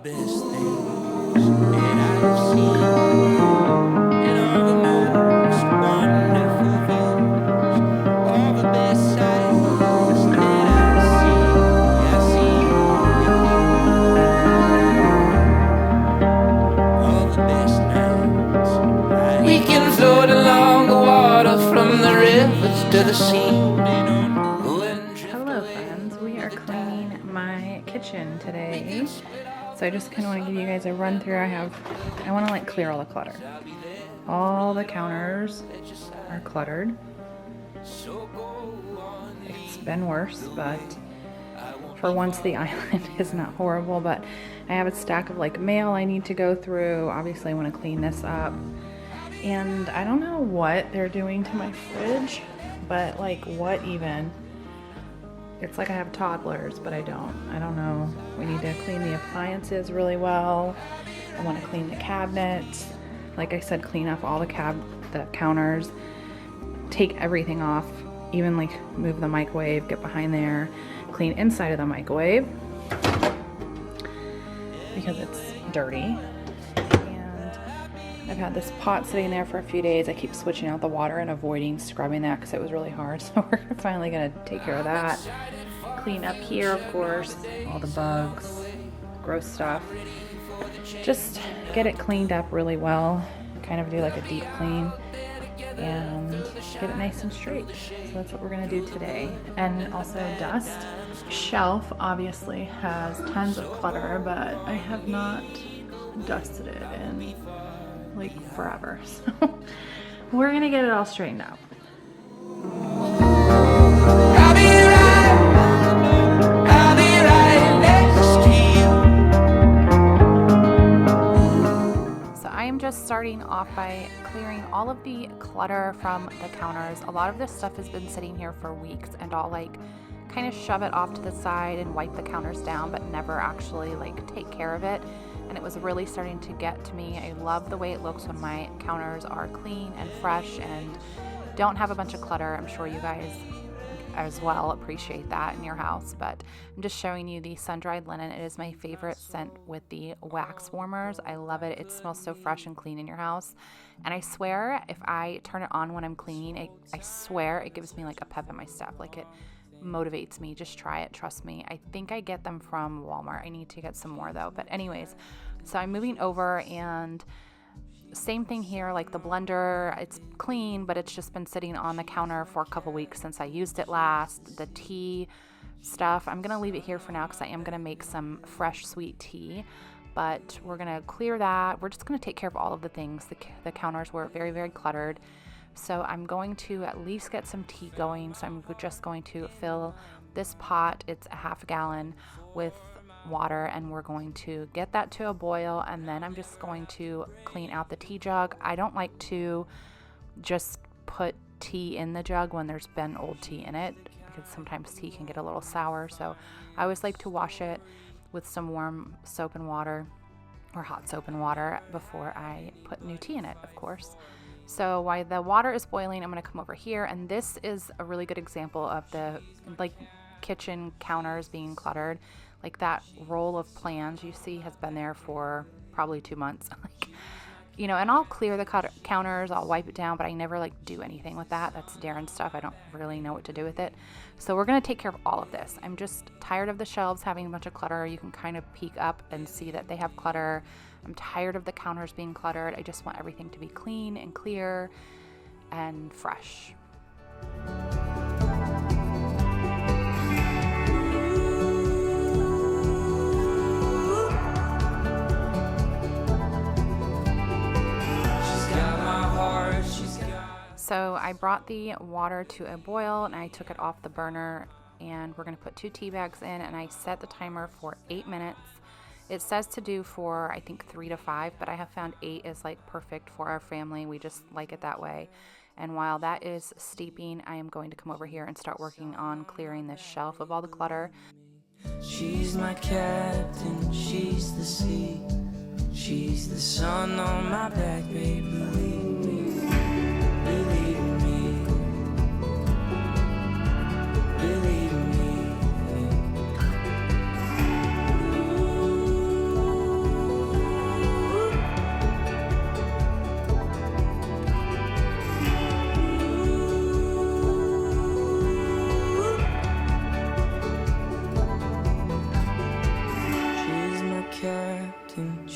best things that I've seen, and all the most wonderful views, all the best sights that I see with you, all the best nights. We can float along the water from the rivers to the sea. Hello friends, we are cleaning my kitchen today. So I just kind of want to give you guys a run through. I want to like clear all the clutter. All the counters are cluttered. It's been worse, but for once the island is not horrible, but I have a stack of like mail I need to go through. Obviously I want to clean this up. And I don't know what they're doing to my fridge, but like what even? It's like I have toddlers, but I don't know. We need to clean the appliances really well. I want to clean the cabinets. Like I said, clean up all the counters, take everything off, even like move the microwave, get behind there, clean inside of the microwave because it's dirty. And I've had this pot sitting there for a few days. I keep switching out the water and avoiding scrubbing that because it was really hard. So we're finally gonna take care of that. Clean up here, of course, all the bugs, gross stuff. Just get it cleaned up really well, kind of do like a deep clean and get it nice and straight. So that's what we're gonna do today. And also dust. Shelf obviously has tons of clutter, but I have not dusted it in like forever. So we're gonna get it all straightened out. Just starting off by clearing all of the clutter from the counters. A lot of this stuff has been sitting here for weeks, and I'll like kind of shove it off to the side and wipe the counters down, but never actually like take care of it. And it was really starting to get to me. I love the way it looks when my counters are clean and fresh and don't have a bunch of clutter. I'm sure you guys as well appreciate that in your house, but I'm just showing you the sun-dried linen. It is my favorite scent with the wax warmers. I love it. It smells so fresh and clean in your house, and I swear if I turn it on when I'm cleaning, I swear it gives me like a pep in my step. Like it motivates me. Just try it, trust me. I think I get them from Walmart. I need to get some more though. But anyways, so I'm moving over, and same thing here, like the blender, it's clean, but it's just been sitting on the counter for a couple weeks since I used it last. The tea stuff, I'm gonna leave it here for now because I am gonna make some fresh sweet tea, but we're gonna clear that. We're just gonna take care of all of the things. The counters were very, very cluttered. So I'm going to at least get some tea going. So I'm just going to fill this pot, it's a half gallon, with water, and we're going to get that to a boil, and then I'm just going to clean out the tea jug. I don't like to just put tea in the jug when there's been old tea in it, because sometimes tea can get a little sour. So I always like to wash it with some warm soap and water or hot soap and water before I put new tea in it, of course. So while the water is boiling, I'm going to come over here, and this is a really good example of the like kitchen counters being cluttered. Like that roll of plans you see has been there for probably 2 months. Like, you know, and I'll clear the counters, I'll wipe it down, but I never like do anything with that. That's Darren's stuff. I don't really know what to do with it. So we're going to take care of all of this. I'm just tired of the shelves having a bunch of clutter. You can kind of peek up and see that they have clutter. I'm tired of the counters being cluttered. I just want everything to be clean and clear and fresh. So I brought the water to a boil and I took it off the burner, and we're going to put 2 tea bags in, and I set the timer for 8 minutes. It says to do for I think 3 to 5, but I have found 8 is like perfect for our family. We just like it that way. And while that is steeping, I am going to come over here and start working on clearing this shelf of all the clutter. She's my captain, she's the sea, she's the sun on my back, baby. Believe me.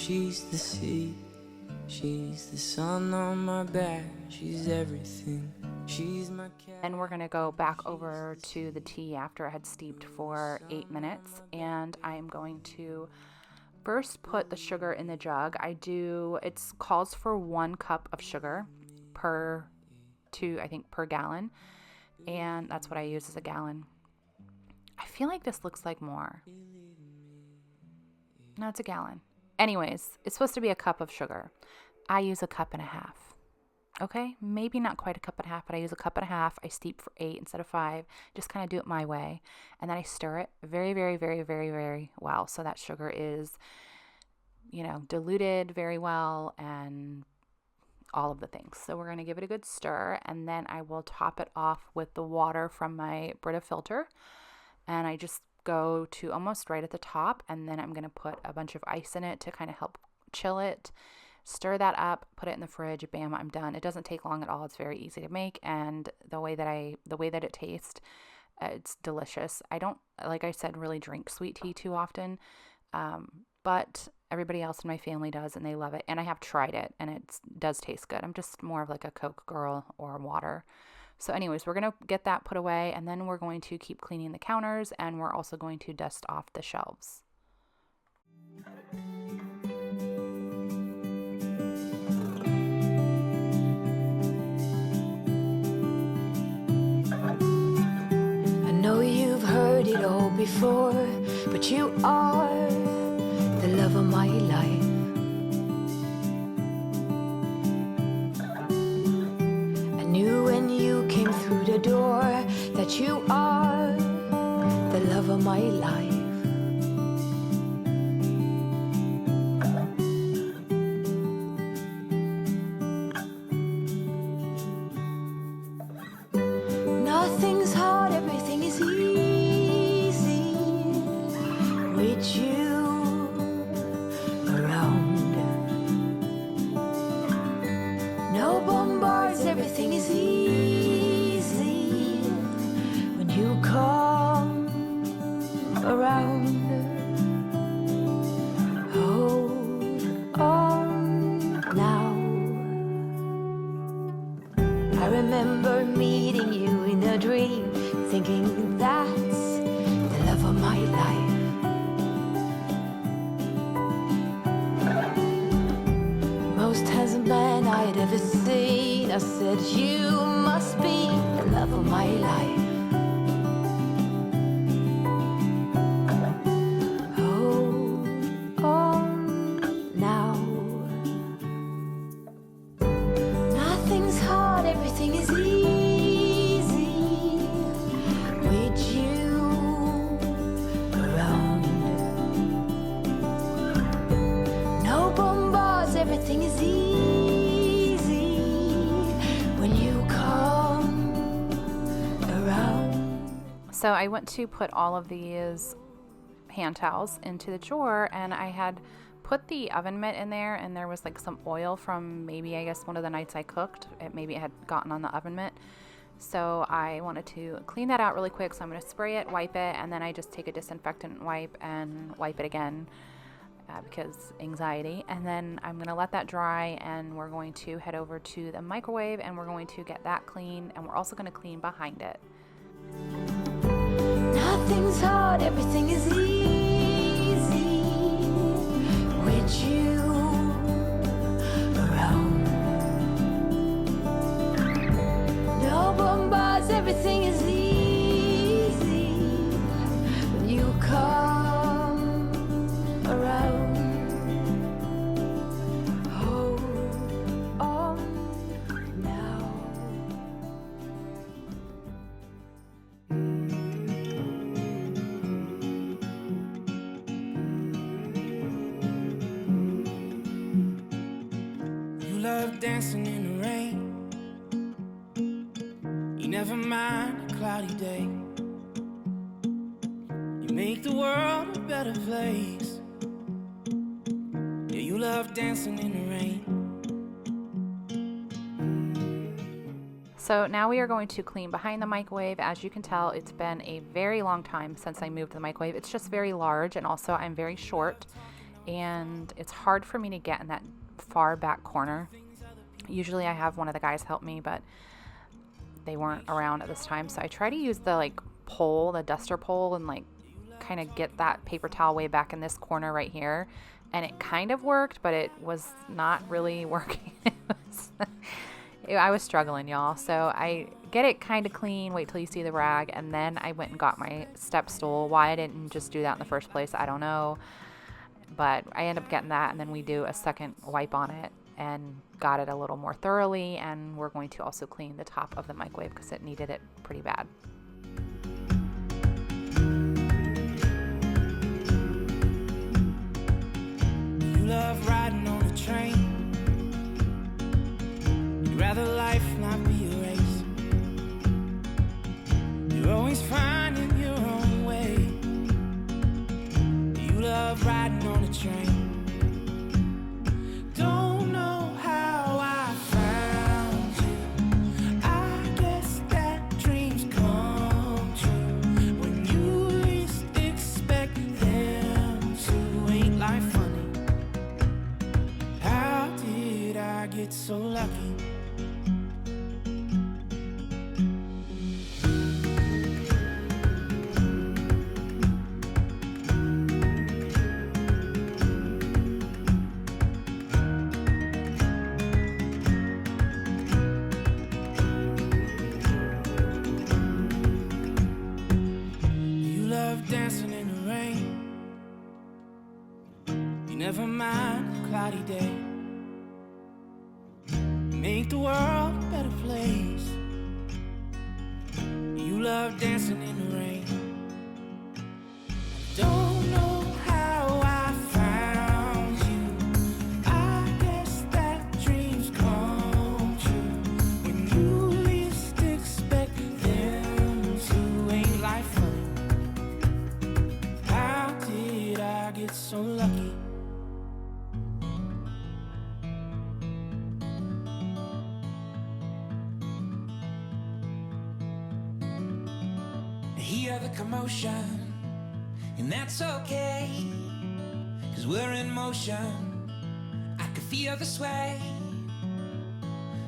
she's the sea. She's the sun on my back, she's everything. She's my cat. And we're gonna go back over to the tea after it had steeped for 8 minutes, and I'm going to first put the sugar in the jug. It calls for 1 cup of sugar per gallon, and that's what I use as a gallon. I feel like this looks like more. No, it's a gallon. Anyways, it's supposed to be a cup of sugar. I use a cup and a half. Okay, maybe not quite a cup and a half, but I use a cup and a half. I steep for 8 instead of 5. Just kind of do it my way. And then I stir it very, very, very, very, very well. So that sugar is, diluted very well and all of the things. So we're going to give it a good stir. And then I will top it off with the water from my Brita filter. And I just go to almost right at the top. And then I'm going to put a bunch of ice in it to kind of help chill it. Stir that up, put it in the fridge, bam, I'm done. It doesn't take long at all. It's very easy to make, and the way that it tastes, it's delicious. I don't, like I said, really drink sweet tea too often, but everybody else in my family does, and they love it. And I have tried it, and it does taste good. I'm just more of like a Coke girl or water. So anyways, we're going to get that put away, and then we're going to keep cleaning the counters, and we're also going to dust off the shelves. Know you've heard it all before, but you are the love of my life. I knew when you came through the door that you are the love of my life. Nothing's hard, everything is easy with you around. No bombards, everything is easy when you come around. Hold on now. I remember meeting you in a dream, thinking that's the love of my life. Most handsome man I'd ever seen, I said you must be the love of my life. Hold on now. Nothing's hard, everything is easy with you around. No bombards, everything is easy when you come around. So I went to put all of these hand towels into the drawer, and I had put the oven mitt in there, and there was like some oil from maybe, I guess, one of the nights I cooked. Maybe it had gotten on the oven mitt. So I wanted to clean that out really quick. So I'm going to spray it, wipe it, and then I just take a disinfectant wipe and wipe it again because anxiety. And then I'm going to let that dry, and we're going to head over to the microwave, and we're going to get that clean, and we're also going to clean behind it. Nothing's hard, everything is easy with you around. No bombards, everything is easy when you come around. Hold on now. Love dancing in the rain. You never mind a cloudy day. You make the world a better place. Yeah, you love dancing in the rain. So now we are going to clean behind the microwave. As you can tell, it's been a very long time since I moved the microwave. It's just very large, and also I'm very short, and it's hard for me to get in that far back corner. Usually I have one of the guys help me, but they weren't around at this time. So I try to use the like pole, the duster pole, and like kind of get that paper towel way back in this corner right here. And it kind of worked, but it was not really working. I was struggling, y'all. So I get it kind of clean, wait till you see the rag, and then I went and got my step stool. Why I didn't just do that in the first place, I don't know. But I end up getting that, and then we do a second wipe on it and got it a little more thoroughly. And we're going to also clean the top of the microwave because it needed it pretty bad. You love riding on the train. You'd rather life not be a race. You're always finding your own way. You love riding on a train. Don't know how I found you. I guess that dreams come true when you least expect them to. Ain't life funny? How did I get so lucky? Dancing in the rain. You never mind a cloudy day. Make the world a better place. You love dancing in the rain. Don't know how I found you. I guess that dreams come true when you least expect them to. Ain't life funny? Get so lucky. I hear the commotion, and that's okay, 'cause we're in motion. I can feel the sway.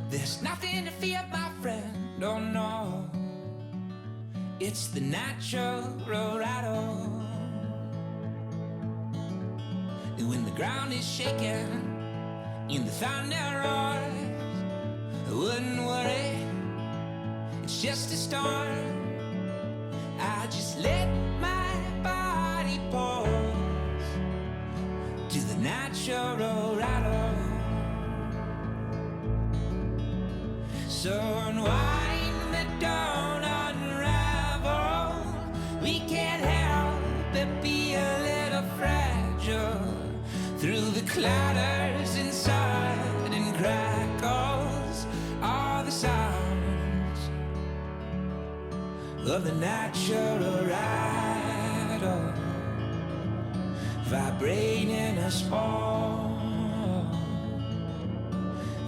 There's nothing to fear, my friend. Oh no, it's the natural rattle. And when the ground is shaking and the thunder roars, I wouldn't worry, it's just a storm. I just let my body pause to the natural rattle. So unwind the dawn, unravel. We can't help but be a little fragile through the clatters inside and crackles are the sounds of the natural rattle, vibrating us all.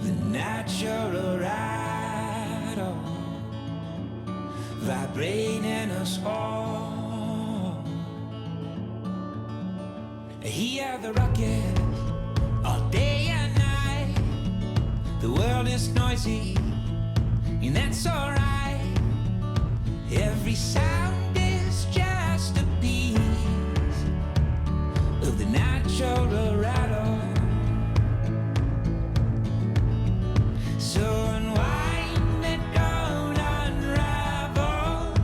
The natural rattle, vibrating us all. Hear the ruckus all day and night. The world is noisy, and that's alright. Every sound is just a piece of the natural rattle. So unwind and don't unravel.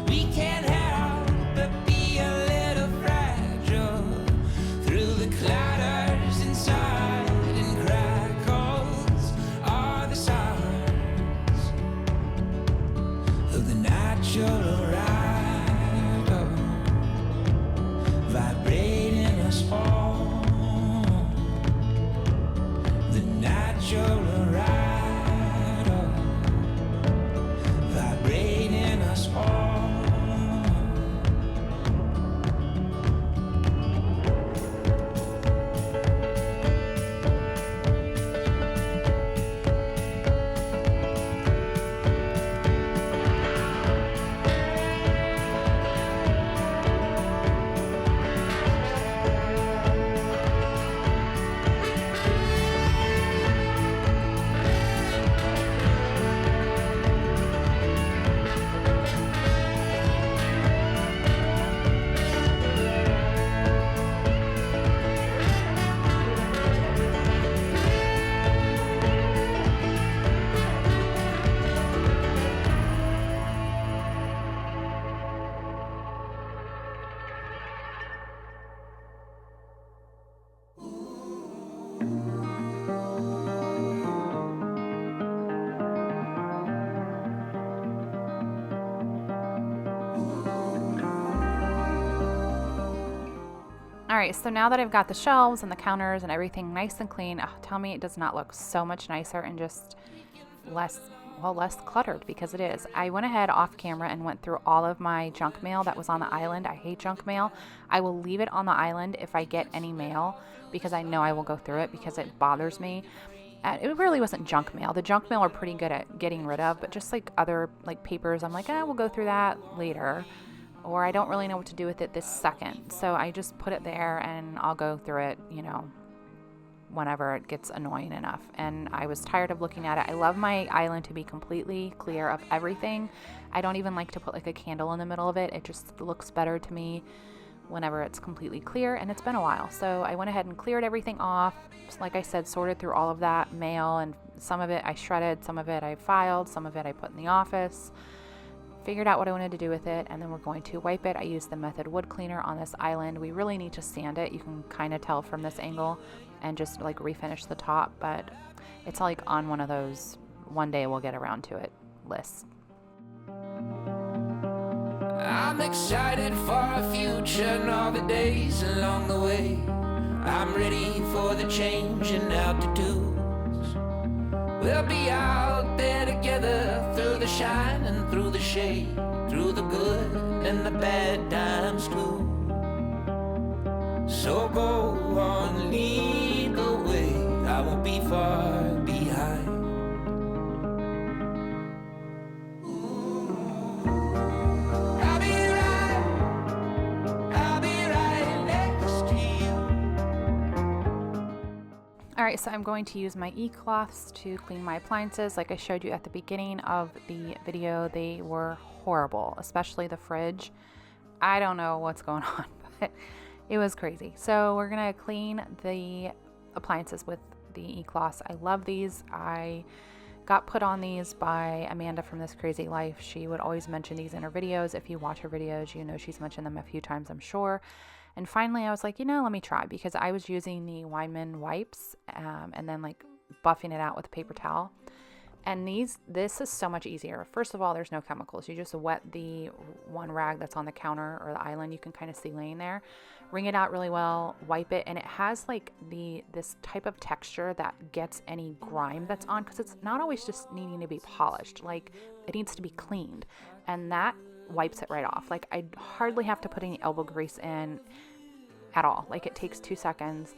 We can't help but be a little fragile through the clatters inside and crackles are the sounds of the natural rattle, vibrating us all. Alright, so now that I've got the shelves and the counters and everything nice and clean, tell me it does not look so much nicer and just less cluttered, because it is. I went ahead off camera and went through all of my junk mail that was on the island. I hate junk mail. I will leave it on the island if I get any mail, because I know I will go through it because it bothers me. It really wasn't junk mail. The junk mail are pretty good at getting rid of, but just like other like papers, I'm like, we'll go through that later, or I don't really know what to do with it this second. So I just put it there and I'll go through it, whenever it gets annoying enough. And I was tired of looking at it. I love my island to be completely clear of everything. I don't even like to put like a candle in the middle of it. It just looks better to me whenever it's completely clear, and it's been a while. So I went ahead and cleared everything off. Like I said, sorted through all of that mail, and some of it I shredded, some of it I filed, some of it I put in the office. Figured out what I wanted to do with it, and then we're going to wipe it. I used the Method wood cleaner on this island. We really need to sand it. You can kind of tell from this angle, and just like refinish the top, but it's like on one of those one day we'll get around to it lists. I'm excited for our future and all the days along the way. I'm ready for the change in altitudes. We'll be out there together through the shine and through the shade, through the good and the bad times too. So go on, lead the way. I won't be far behind. Alright, so I'm going to use my e-cloths to clean my appliances. Like I showed you at the beginning of the video, they were horrible, especially the fridge. I don't know what's going on, but it was crazy. So we're going to clean the appliances with the e-cloths. I love these. I got put on these by Amanda from This Crazy Life. She would always mention these in her videos. If you watch her videos, you know she's mentioned them a few times, I'm sure. And finally I was like, let me try, because I was using the Weinmann wipes and then like buffing it out with a paper towel. And this is so much easier. First of all, there's no chemicals. You just wet the one rag that's on the counter or the island, you can kind of see laying there. Wring it out really well, wipe it, and it has like this type of texture that gets any grime that's on, because it's not always just needing to be polished. Like, it needs to be cleaned, and that wipes it right off. Like, I hardly have to put any elbow grease in at all. Like, it takes 2 seconds.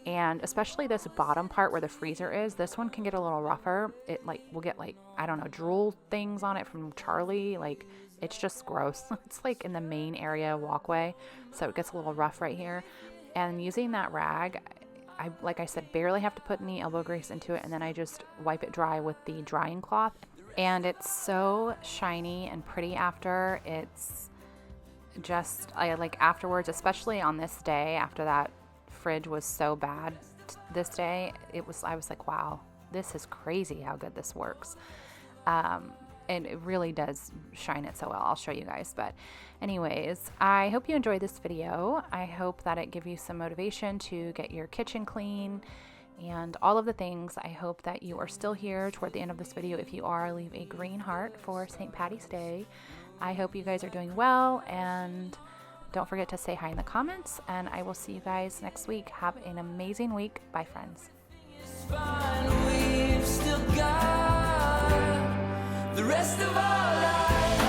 And especially this bottom part where the freezer is, this one can get a little rougher. It like will get like, I don't know, drool things on it from Charlie. Like, it's just gross. It's like in the main area walkway, so it gets a little rough right here. And using that rag, I like I said, barely have to put any elbow grease into it, and then I just wipe it dry with the drying cloth. And it's so shiny and pretty after. It's just, I like afterwards, especially on this day after that fridge was so bad this day, I was like, wow, this is crazy how good this works. And it really does shine it so well. I'll show you guys. But anyways, I hope you enjoyed this video. I hope that it gives you some motivation to get your kitchen clean and all of the things. I hope that you are still here toward the end of this video. If you are, leave a green heart for St. Patty's Day. I hope you guys are doing well, and don't forget to say hi in the comments, and I will see you guys next week. Have an amazing week. Bye, friends. It's fine, we've still got the rest of our lives.